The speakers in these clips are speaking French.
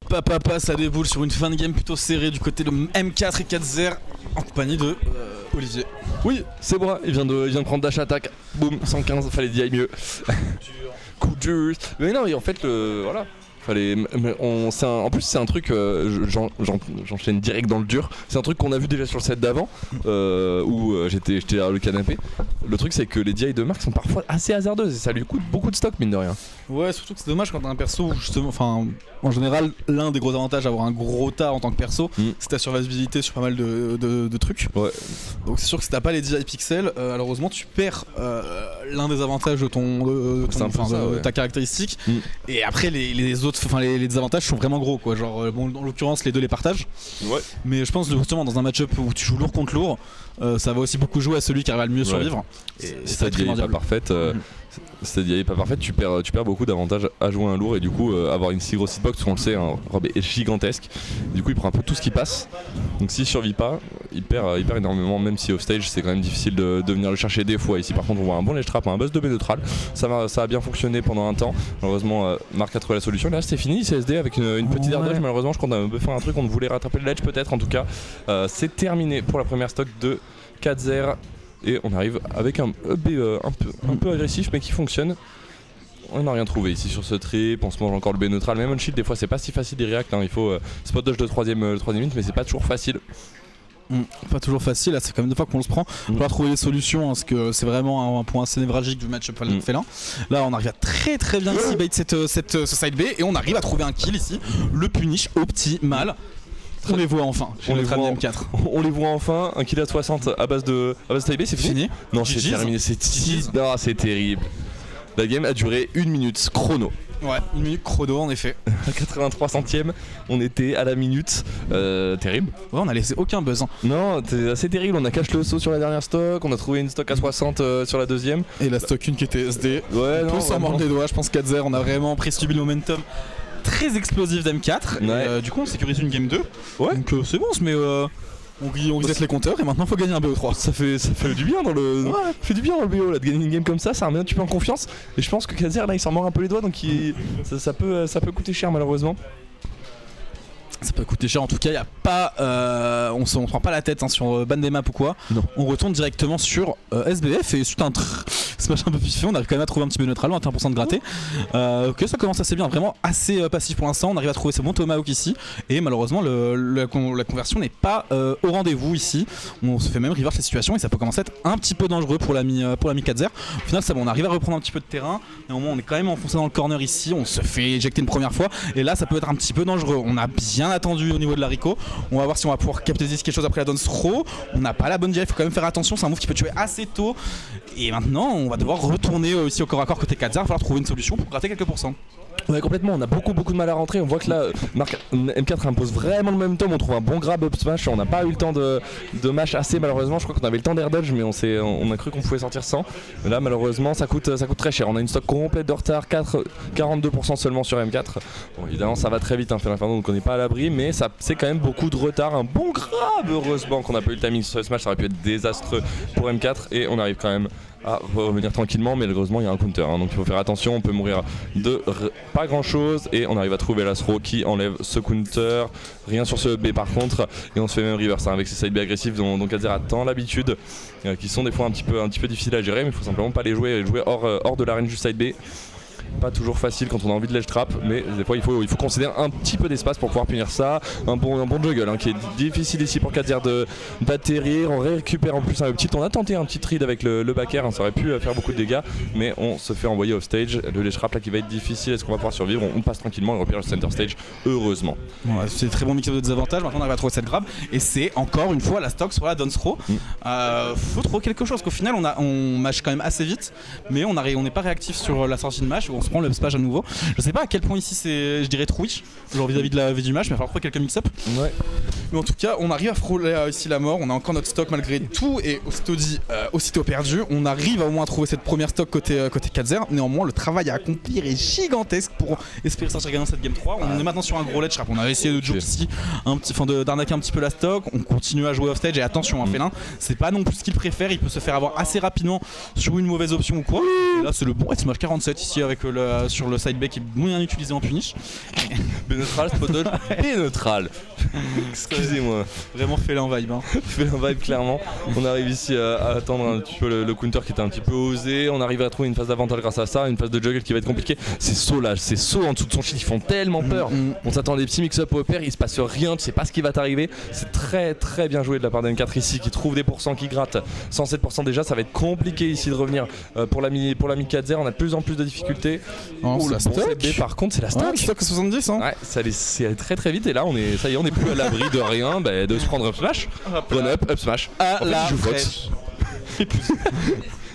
Papa, ça déboule sur une fin de game plutôt serrée du côté de M4 et 4-0 en compagnie de Olivier. Oui, c'est moi, il vient de prendre dash attack, boum, 115, fallait dire mieux. Coup dur. Mais non, mais en fait, voilà. En plus c'est un truc, j'enchaîne direct dans le dur. C'est un truc qu'on a vu déjà sur le set d'avant, où j'étais derrière le canapé. Le truc c'est que les DI de Marc sont parfois assez hasardeuses et ça lui coûte beaucoup de stock mine de rien. Ouais, surtout que c'est dommage quand t'as un perso justement, enfin en général l'un des gros avantages d'avoir un gros tas en tant que perso, c'est ta survivabilité sur pas mal de trucs. Ouais. Donc c'est sûr que si t'as pas les DI pixels, malheureusement tu perds l'un des avantages de ta caractéristique. Et après les autres, enfin les désavantages sont vraiment gros quoi. Genre bon, en l'occurrence les deux les partagent. Ouais. Mais je pense justement dans un match-up où tu joues lourd contre lourd, ça va aussi beaucoup jouer à celui qui arrive à le mieux survivre. Et si ta DI est pas parfaite, tu perds beaucoup d'avantages à jouer un lourd et du coup avoir une si grosse hitbox, on le sait, Rob est gigantesque. Du coup il prend un peu tout ce qui passe. Donc s'il survit pas, il perd énormément, même si off stage c'est quand même difficile de venir le chercher des fois. Ici par contre on voit un bon ledge trap, un buzz de B neutral. Ça a bien fonctionné pendant un temps. Malheureusement Marc a trouvé la solution. Là c'était fini, CSD avec une petite air dodge. Malheureusement je crois qu'on a fait un truc, on voulait rattraper le ledge peut-être. En tout cas c'est terminé pour la première stock de 4-0. Et on arrive avec un B un peu agressif mais qui fonctionne. On n'a rien trouvé ici sur ce trip, on se mange encore le B neutral. Même on shield des fois c'est pas si facile des react, il faut spot dodge de 3ème minute mais c'est pas toujours facile. Pas toujours facile, là c'est quand même 2 fois qu'on se prend. Il va falloir trouver des solutions parce que c'est vraiment un point assez névralgique du match-up félin. Là on arrive à très bien ici bait ce side B et on arrive à trouver un kill ici. Le punish optimal. On les voit enfin, on les voit enfin, un kill à 60 à base de side B, c'est fini. Non, c'est terminé, c'est terrible. La game a duré 1 minute chrono. Ouais, 1 minute chrono en effet. À 83 centièmes, on était à la minute. Terrible. Ouais, on a laissé aucun buzz. Non, c'est assez terrible. On a caché le saut sur la dernière stock, on a trouvé une stock à 60 sur la deuxième. Et la stock 1 qui était SD. Ouais, on peut s'en mordre les doigts, je pense 4-0, on a vraiment subi le momentum très explosif d'M4. Ouais. Du coup on sécurise une game 2. Ouais. Donc c'est bon, mais on reset les compteurs et maintenant il faut gagner un BO3. Ça fait du bien dans le BO là, de gagner une game comme ça remet un petit peu en confiance. Et je pense que Kazer là il s'en mord un peu les doigts donc ça peut coûter cher malheureusement. Ça peut coûter cher en tout cas, y a pas, on prend pas la tête sur ban des maps ou quoi. Non. On retourne directement sur SBF et suite à un smash un peu piffé, on arrive quand même à trouver un petit peu neutral, 21% de gratté. Ok, ça commence assez bien, vraiment assez passif pour l'instant. On arrive à trouver ce bon tomahawk ici et malheureusement la conversion n'est pas au rendez-vous ici. On se fait même reverse la situation et ça peut commencer à être un petit peu dangereux pour l'ami 4-0. Au final ça va, on arrive à reprendre un petit peu de terrain. Néanmoins on est quand même enfoncé dans le corner ici, on se fait éjecter une première fois et là ça peut être un petit peu dangereux. On a bien attendu au niveau de l'haricot. On va voir si on va pouvoir capitaliser quelque chose après la dance throw. On n'a pas la bonne DI, il faut quand même faire attention, c'est un move qui peut tuer assez tôt. Et maintenant on va devoir retourner ici au corps à corps côté 4-0, il va falloir trouver une solution pour gratter quelques pourcents. Ouais complètement, on a beaucoup de mal à rentrer, on voit que là M4 impose vraiment le même tome, on trouve un bon grab up smash, on n'a pas eu le temps de mash assez malheureusement, je crois qu'on avait le temps d'air dodge mais on a cru qu'on pouvait sortir sans. Mais là malheureusement ça coûte très cher, on a une stock complète de retard, 42% seulement sur M4. Bon évidemment ça va très vite, Fer Inferno donc on n'est pas à l'abri mais c'est quand même beaucoup de retard, un bon grab heureusement qu'on n'a pas eu le timing sur ce smash, ça aurait pu être désastreux pour M4 et on arrive quand même à revenir tranquillement mais heureusement il y a un counter donc il faut faire attention, on peut mourir de pas grand chose et on arrive à trouver l'Astro qui enlève ce counter, rien sur ce B par contre et on se fait même reverse avec ces side B agressifs dont Kazer a tant l'habitude qui sont des fois un petit peu difficiles à gérer mais il faut simplement pas les jouer hors de la range du side B. Pas toujours facile quand on a envie de ledge trap mais des fois il faut considérer un petit peu d'espace pour pouvoir punir ça. Un bon juggle qui est difficile ici pour Kazer d'atterrir. On récupère en plus un petit, on a tenté un petit trade avec le back air, ça aurait pu faire beaucoup de dégâts mais on se fait envoyer off stage. Le ledge trap là qui va être difficile, est-ce qu'on va pouvoir survivre? On passe tranquillement et repère le center stage heureusement. Ouais, c'est très bon mix de désavantages, maintenant on arrive à trouver cette grab et c'est encore une fois la stock sur la dance throw. Faut trouver quelque chose qu'au final on mash quand même assez vite mais on n'est pas réactif sur la sortie de mash. On se prend le smash à nouveau. Je sais pas à quel point ici c'est, je dirais Twitch, genre vis-à-vis de la vie du match, mais il va falloir trouver quelques mix-up. Ouais. Mais en tout cas, on arrive à frôler ici la mort. On a encore notre stock malgré tout. Et aussitôt perdu, on arrive au moins à trouver cette première stock côté 4-0. Néanmoins, le travail à accomplir est gigantesque pour espérer sortir gagnant cette game 3. On est maintenant sur un gros ledge trap. On a essayé de joke ici, d'arnaquer un petit peu la stock. On continue à jouer offstage. Et attention, Félin, c'est pas non plus ce qu'il préfère. Il peut se faire avoir assez rapidement sur une mauvaise option ou quoi. Et là, c'est le bon Smash 47 ici avec sur le side B qui est bien utilisé en punish. B-neutral, spot dodge, B-neutral. Excusez-moi. Vraiment Félin vibe. Félin vibe, clairement. On arrive ici à attendre un petit peu le counter qui était un petit peu osé. On arrive à trouver une phase d'avantage grâce à ça, une phase de juggle qui va être compliquée. Ces sauts là, ces sauts en dessous de son shield, ils font tellement peur. On s'attend à des petits mix-up au pair, il se passe rien, tu sais pas ce qui va t'arriver. C'est très très bien joué de la part d'M4 ici qui trouve des pourcents qui grattent. 107% déjà, ça va être compliqué ici de revenir pour l'ami 4-0. On a de plus en plus de difficultés. C'est la stock. B, par contre, c'est la stock. Stock 70 Ouais, ça allait très très vite et là on est plus à l'abri de rien, de se prendre up smash, up smash. À la fraîche.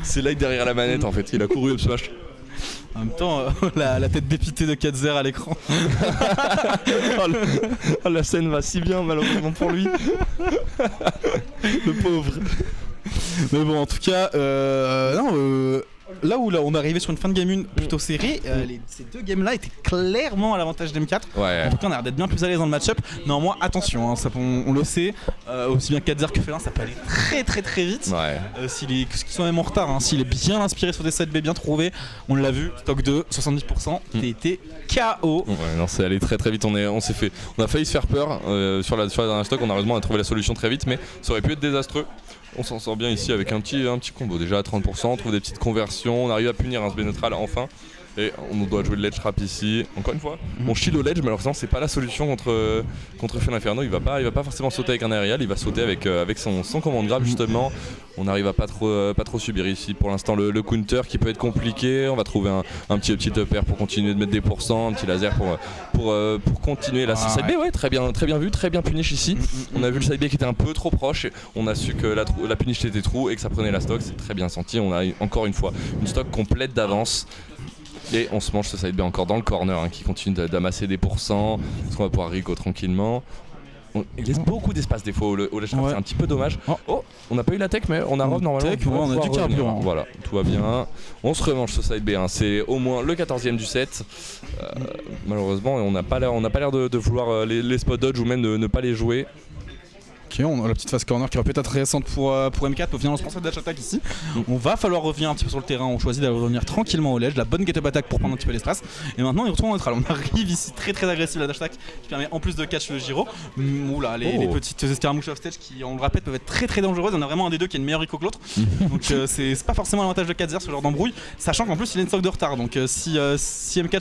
C'est là derrière la manette en fait, il a couru up smash. En même temps, la tête dépitée de 4-0 à l'écran. La scène va si bien malheureusement pour lui. Le pauvre. Mais bon, en tout cas, là où on est arrivé sur une fin de game 1 plutôt serrée, ces deux games là étaient clairement à l'avantage d'M4. Ouais. En tout cas, on a l'air d'être bien plus à l'aise dans le match-up. Néanmoins, attention, on le sait, aussi bien 4-0 que Félin, ça peut aller très très très vite. Ouais. Qu'ils sont même en retard, s'il est bien inspiré sur des sets B bien trouvés, on l'a vu, stock 2, 70%, TT KO. Ouais, non, c'est allé très très vite. On a failli se faire peur sur la dernière stock. Heureusement, on a trouvé la solution très vite, mais ça aurait pu être désastreux. On s'en sort bien ici avec un petit combo déjà à 30%, on trouve des petites conversions, on arrive à punir un SB neutral enfin. Et on doit jouer le ledge trap ici. Encore une fois, on shield au ledge, malheureusement c'est pas la solution contre Félin Inferno. Il va pas forcément sauter avec un aérial, il va sauter avec son command grab justement. On n'arrive à pas trop subir ici pour l'instant le counter qui peut être compliqué. On va trouver un petit upper pour continuer de mettre des pourcents, un petit laser pour continuer la side B. Ouais, très bien vu, très bien punish ici. On a vu le side B qui était un peu trop proche. On a su que la punish était trou et que ça prenait la stock. C'est très bien senti. On a encore une fois une stock complète d'avance. Et on se mange ce side B encore dans le corner qui continue d'amasser des pourcents. Est-ce qu'on va pouvoir Rico tranquillement? Il laisse beaucoup d'espace des fois au ledge trap, c'est un petit peu dommage. Oh, on n'a pas eu la tech mais on a normalement. On a du carburant. Voilà, tout va bien. On se revanche ce side B, c'est au moins le 14e du set. Malheureusement, on n'a pas l'air de vouloir les spot dodge ou même de ne pas les jouer. Ok, on a la petite phase corner qui aurait pu être intéressante pour M4. Au final, on se prend cette dash attack ici. On va falloir revenir un petit peu sur le terrain. On choisit d'aller revenir tranquillement au ledge. La bonne get-up attack pour prendre un petit peu l'espace. Et maintenant, il retourne en neutral. On arrive ici très très agressif la dash attack qui permet en plus de catch le gyro. Oula, les petites escarmouches offstage qui, on le répète, peuvent être très très dangereuses. On a vraiment un des deux qui est une meilleure Rico que l'autre. Donc c'est pas forcément l'avantage de 4-0 ce genre d'embrouille. Sachant qu'en plus, il a une stock de retard. Donc si M4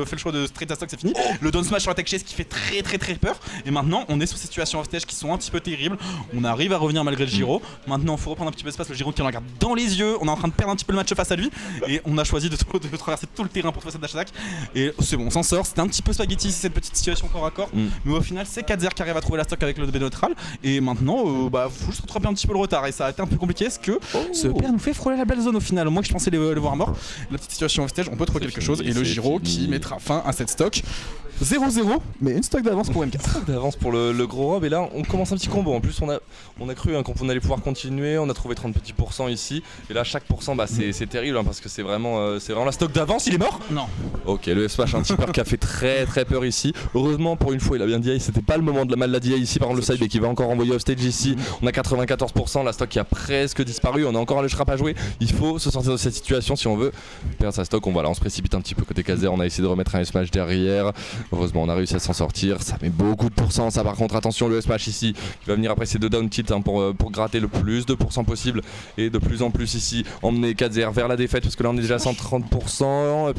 fait le choix de straight à stock, c'est fini. Le down smash sur la tech chase qui fait très très très peur. Et maintenant, on est sur ces situations offstage qui sont un petit peu terrible. On arrive à revenir malgré le gyro. Maintenant, il faut reprendre un petit peu d'espace. Le gyro qui le regarde dans les yeux. On est en train de perdre un petit peu le match face à lui. Et on a choisi de traverser tout le terrain pour trouver cette dash attack. Et c'est bon, on s'en sort. C'était un petit peu spaghetti cette petite situation corps à corps. Mais au final, c'est 4-0 qui arrive à trouver la stock avec le B neutral. Et maintenant, faut juste rattraper un petit peu le retard. Et ça a été un peu compliqué. Est-ce que ce père nous fait frôler la belle zone au final? Moi, je pensais le voir mort. La petite situation offstage, on peut trouver quelque chose. Et le gyro qui mettra fin à cette stock. 0-0, mais une stock d'avance pour M4. D'avance pour le gros rob, et là on commence un petit combo. En plus on a cru qu'on allait pouvoir continuer, on a trouvé 30 petits pourcents ici, et là chaque pourcent c'est terrible parce que c'est vraiment la stock d'avance. Il est mort? Non. Ok, le F-Smash un petit peur qui a fait très très peur ici. Heureusement pour une fois il a bien dit, c'était pas le moment de la mal la DI ici. Par exemple le side qui va encore envoyer off stage ici. On a 94%, la stock qui a presque disparu, on a encore un ledge trap à jouer. Il faut se sortir de cette situation si on veut perdre sa stock. On se précipite un petit peu côté Kazer, on a essayé de remettre un F-Smash derrière. Heureusement on a réussi à s'en sortir, ça met beaucoup de pourcents. Ça par contre attention, le S-Smash ici qui va venir après ces deux down tilt pour gratter le plus de pourcents possible. Et de plus en plus ici emmener 4-0 vers la défaite parce que là on est déjà à 130%.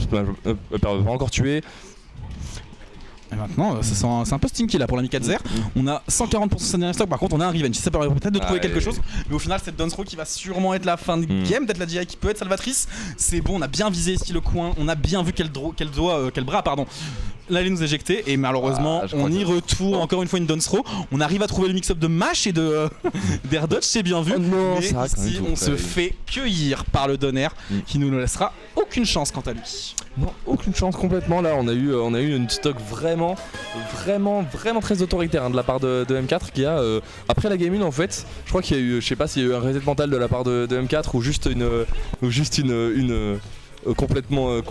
Pas encore tué. Et maintenant, c'est un peu stinky là pour l'ami 4-0. On a 140% de sa dernière stock, par contre on a un revenge. Ça permet peut-être de trouver quelque chose, mais au final cette down throw qui va sûrement être la fin de game, peut-être la DI qui peut être salvatrice. C'est bon, on a bien visé ici le coin, on a bien vu quel bras allait nous éjecter et malheureusement on y retourne encore une fois une downs throw. On arrive à trouver le mix-up de Mash et de d'Air Dodge, c'est bien vu. Non, mais ça ici on se fait cueillir par le Donner qui nous ne laissera aucune chance quant à lui. Non, aucune chance complètement. Là, on a eu une stock vraiment très autoritaire de la part de M4 qui a après la game 1 en fait. Je crois qu'il y a eu, je sais pas s'il y a eu un reset mental de la part de M4 ou juste une complètement